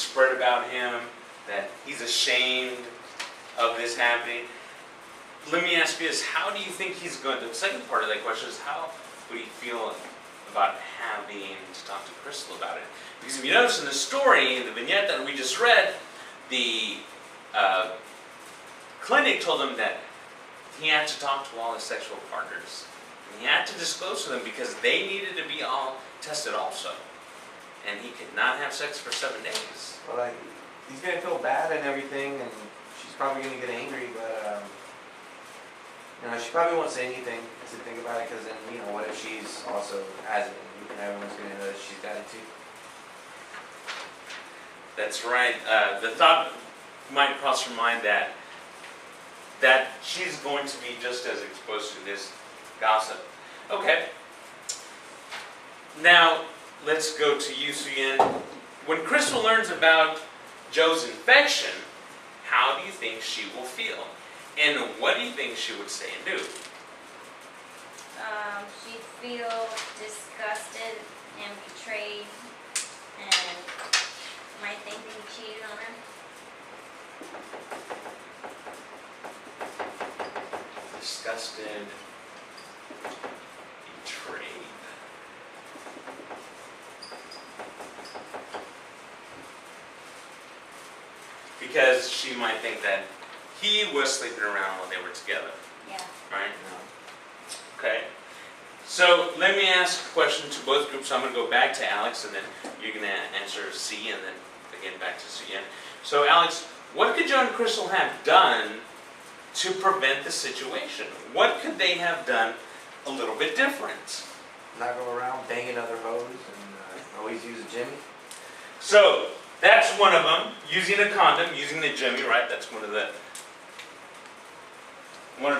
spread about him, that he's ashamed of this happening. Let me ask you this, how do you think he's going to, the second part of that question is, how would he feel about having to talk to Crystal about it? Because if you notice in the story, the vignette that we just read, the clinic told him that he had to talk to all his sexual partners. And he had to disclose to them because they needed to be all tested also. And he could not have sex for 7 days. Well, like, he's gonna feel bad and everything, and she's probably gonna get angry, but she probably won't say anything to think about it, because then, what if she's also has it, and everyone's gonna know that she's got it too. That's right. The thought might cross your mind that she's going to be just as exposed to this gossip. Okay. Now, let's go to you, Suyin. When Crystal learns about Joe's infection, how do you think she will feel? And what do you think she would say and do? She'd feel disgusted and betrayed, and might think that he cheated on her. Disgusted, betrayed. Because she might think that he was sleeping around while they were together. Yeah. Right? Okay. So let me ask a question to both groups. I'm going to go back to Alex, and then you're going to answer C, and then again back to C again. So Alex, what could Joe and Crystal have done to prevent the situation? What could they have done a little bit different? Not go around banging other hoes and always use a Jimmy. So that's one of them. Using a condom, using the Jimmy, right? That's one of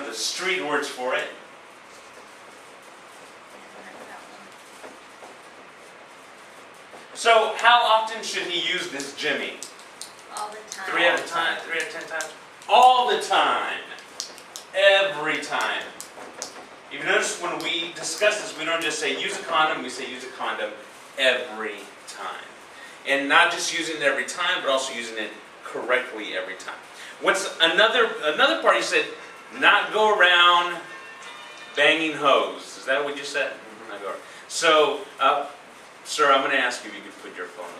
the street words for it. So how often should he use this Jimmy? All the time. 3 out of 10 times? All the time. Every time. If you notice when we discuss this, we don't just say use a condom, we say use a condom every time. And not just using it every time, but also using it correctly every time. What's another part you said, not go around banging hoes. Is that what you said? Not go around. So, sir, I'm going to ask you if you could put your phone away.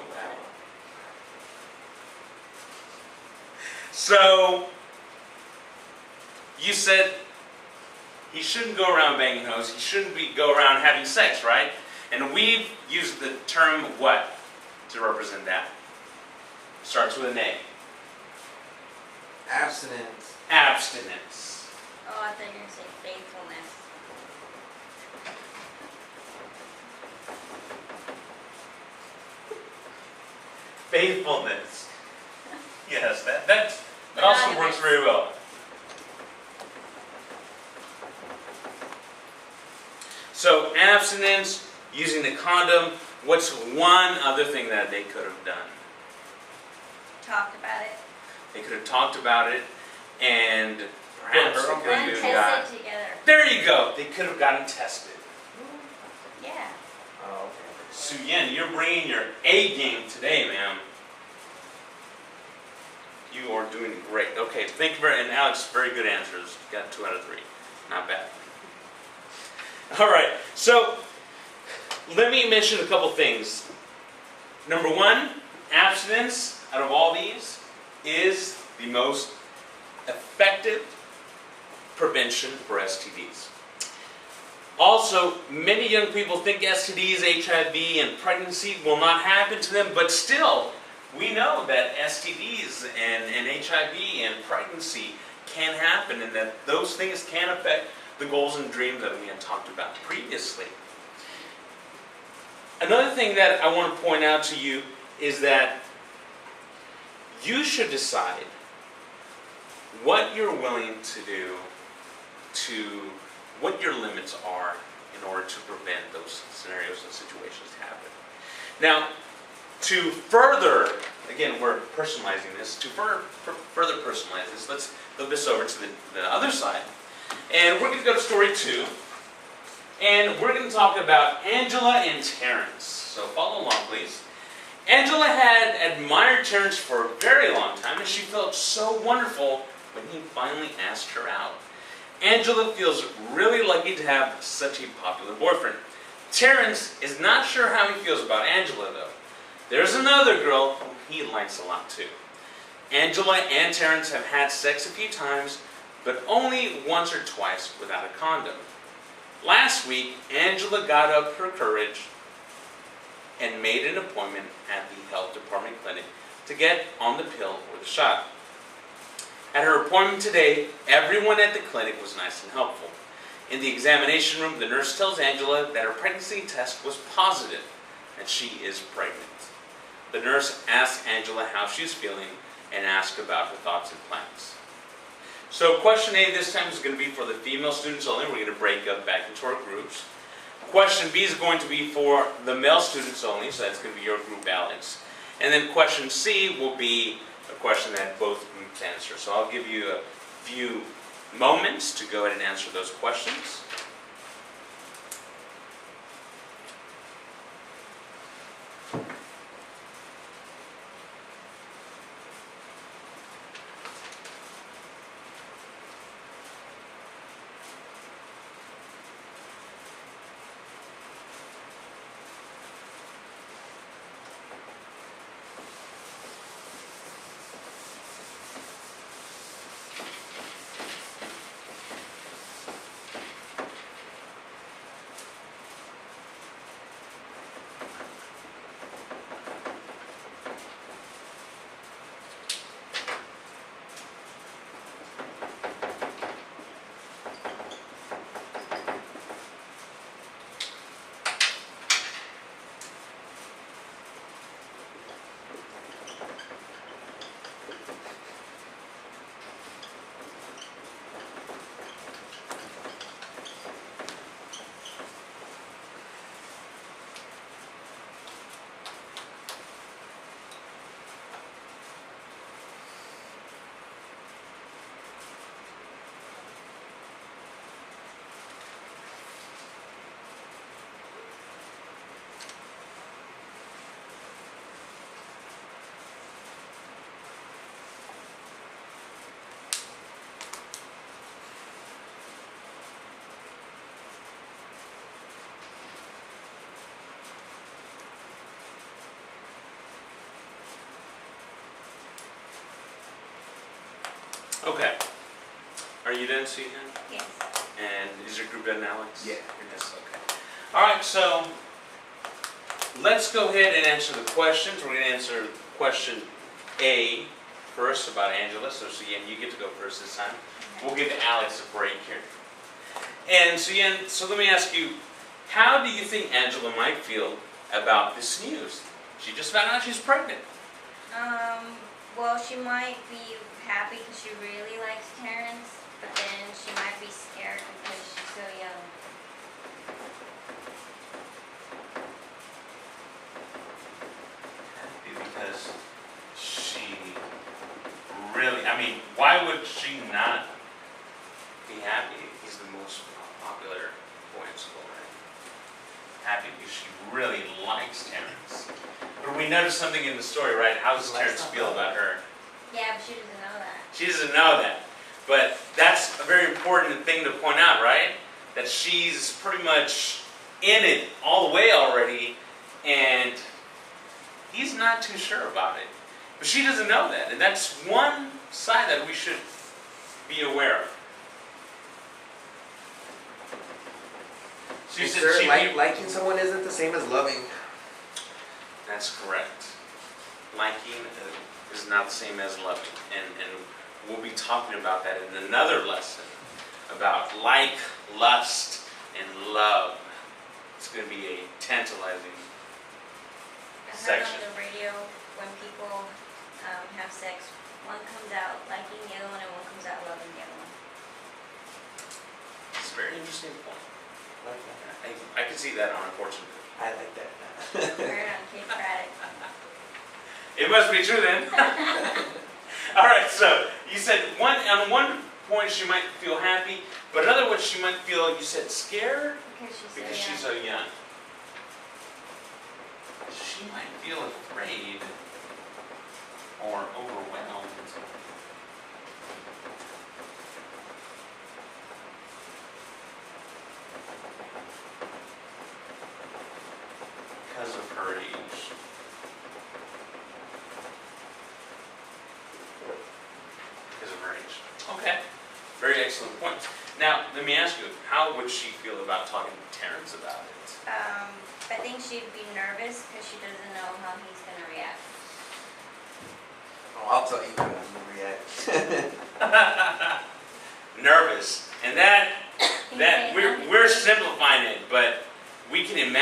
So, you said he shouldn't go around banging hoes. He shouldn't go around having sex, right? And we've used the term what to represent that? Starts with an A. Abstinence. Abstinence. Oh, I thought you were going to say faithfulness. Faithfulness. Yes, that also works very well. So abstinence, using the condom. What's one other thing that they could have done? Talked about it. They could have talked about it, and perhaps they could And have got. tested together. There you go. They could have gotten tested. Yeah. Oh, okay. Suyin, you're bringing your A game today, ma'am. You are doing great. Okay, thank you very much. And Alex, very good answers. You got 2 out of 3. Not bad. All right, so let me mention a couple things. Number 1, abstinence, out of all these, is the most effective prevention for STDs. Also, many young people think STDs, HIV, and pregnancy will not happen to them, but still, we know that STDs and HIV and pregnancy can happen, and that those things can affect the goals and dreams that we had talked about previously. Another thing that I want to point out to you is that you should decide what you're willing to do, what your limits are in order to prevent those scenarios and situations to happen. Now, to further, again, we're personalizing this, to further personalize this, let's flip this over to the other side. And we're going to go to story 2. And we're going to talk about Angela and Terrence. So follow along, please. Angela had admired Terrence for a very long time, and she felt so wonderful when he finally asked her out. Angela feels really lucky to have such a popular boyfriend. Terrence is not sure how he feels about Angela, though. There's another girl who he likes a lot, too. Angela and Terrence have had sex a few times, but only once or twice without a condom. Last week, Angela got up her courage and made an appointment at the health department clinic to get on the pill or the shot. At her appointment today, everyone at the clinic was nice and helpful. In the examination room, the nurse tells Angela that her pregnancy test was positive and she is pregnant. The nurse asks Angela how she's feeling and asks about her thoughts and plans. So question A this time is going to be for the female students only. We're going to break up back into our groups. Question B is going to be for the male students only, so that's going to be your group, Alex. And then question C will be a question that both groups answer. So I'll give you a few moments to go ahead and answer those questions. Okay. Are you done, Susan? Yes. And is your group done, Alex? Yeah. Yes, okay. Alright, so let's go ahead and answer the questions. We're going to answer question A first about Angela. So Suyen, you get to go first this time. We'll give Alex a break here. And Suyen, so let me ask you, how do you think Angela might feel about this news? She just found out she's pregnant. Well, she might be happy because she really likes Terrence, but then she might be scared because she's so young. Because she really, I mean, why would she not be happy? He's the most popular boy in school, right? Happy because she really likes Terrence. But we noticed something in the story, right? How does Terrence feel about her? Yeah, but she doesn't know that. She doesn't know that. But that's a very important thing to point out, right? That she's pretty much in it all the way already, and he's not too sure about it. But she doesn't know that, and that's one side that we should be aware of. She said she liking someone isn't the same as loving. That's correct. Liking is not the same as loving, and we'll be talking about that in another lesson about like, lust, and love. It's going to be a tantalizing I heard section. on the radio when people have sex, one comes out liking the other one and one comes out loving the other one. It's a very interesting point. Like that. I can see that on Unfortunately. I like that. Heard on Cape Craddock. It must be true then. All right, so you said on one point she might feel happy, but another one she might feel, you said scared Because she's so because young. she's so young. she might feel afraid or overwhelmed. Because of her age. Because of her age. Okay. Very excellent point. Now, let me ask you, how would she feel about talking to Terrence about it? I think she'd be nervous because she doesn't know how he's gonna react. Oh, I'll tell you how I'm gonna react. Nervous. And that Can you say we're simplifying it, but we can imagine